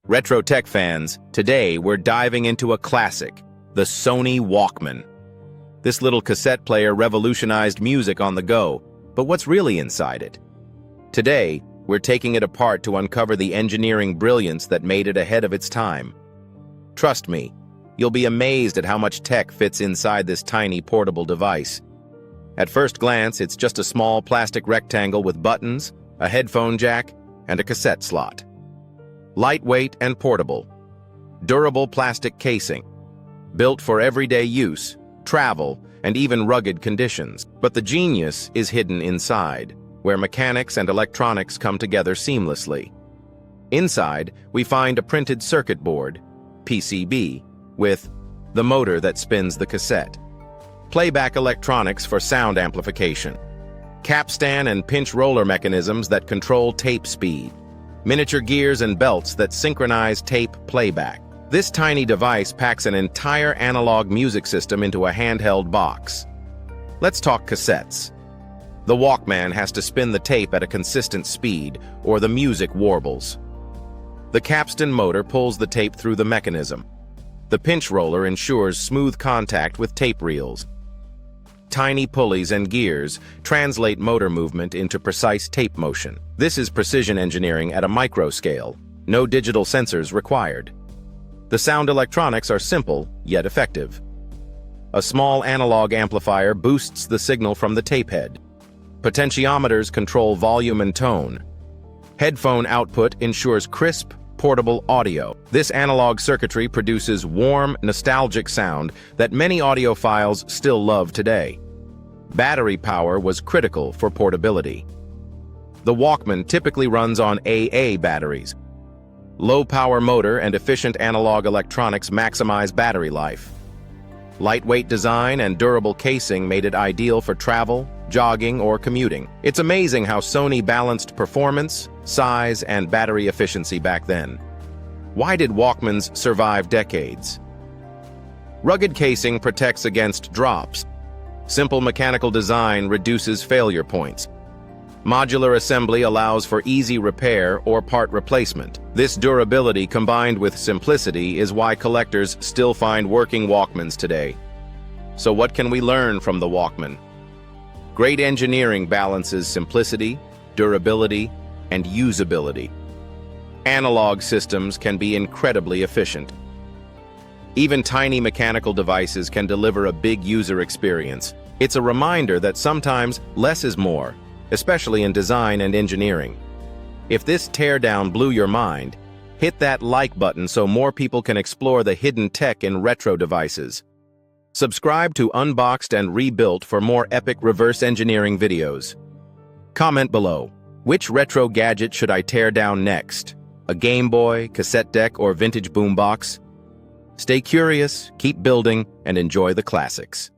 Retro tech fans, today we're diving into a classic, the Sony Walkman. This little cassette player revolutionized music on the go, but what's really inside it? Today, we're taking it apart to uncover the engineering brilliance that made it ahead of its time. Trust me, you'll be amazed at how much tech fits inside this tiny portable device. At first glance, it's just a small plastic rectangle with buttons, a headphone jack, and a cassette slot. Lightweight and portable. Durable plastic casing. Built for everyday use, travel, and even rugged conditions. But the genius is hidden inside, where mechanics and electronics come together seamlessly. Inside, we find a printed circuit board, PCB, with the motor that spins the cassette. Playback electronics for sound amplification. Capstan and pinch roller mechanisms that control tape speed. Miniature gears and belts that synchronize tape playback. This tiny device packs an entire analog music system into a handheld box. Let's talk cassettes. The Walkman has to spin the tape at a consistent speed, or the music warbles. The capstan motor pulls the tape through the mechanism. The pinch roller ensures smooth contact with tape reels. Tiny pulleys and gears translate motor movement into precise tape motion. This is precision engineering at a micro scale, no digital sensors required. The sound electronics are simple, yet effective. A small analog amplifier boosts the signal from the tape head. Potentiometers control volume and tone. Headphone output ensures crisp, portable audio. This analog circuitry produces warm, nostalgic sound that many audiophiles still love today. Battery power was critical for portability. The Walkman typically runs on AA batteries. Low-power motor and efficient analog electronics maximize battery life. Lightweight design and durable casing made it ideal for travel, jogging, or commuting. It's amazing how Sony balanced performance, size, and battery efficiency back then. Why did Walkmans survive decades? Rugged casing protects against drops. Simple mechanical design reduces failure points. Modular assembly allows for easy repair or part replacement. This durability combined with simplicity is why collectors still find working Walkmans today. So what can we learn from the Walkman? Great engineering balances simplicity, durability, and usability. Analog systems can be incredibly efficient. Even tiny mechanical devices can deliver a big user experience. It's a reminder that sometimes less is more, especially in design and engineering. If this teardown blew your mind, hit that like button so more people can explore the hidden tech in retro devices. Subscribe to Unboxed and Rebuilt for more epic reverse engineering videos. Comment below, which retro gadget should I tear down next? A Game Boy, cassette deck, or vintage boombox? Stay curious, keep building, and enjoy the classics.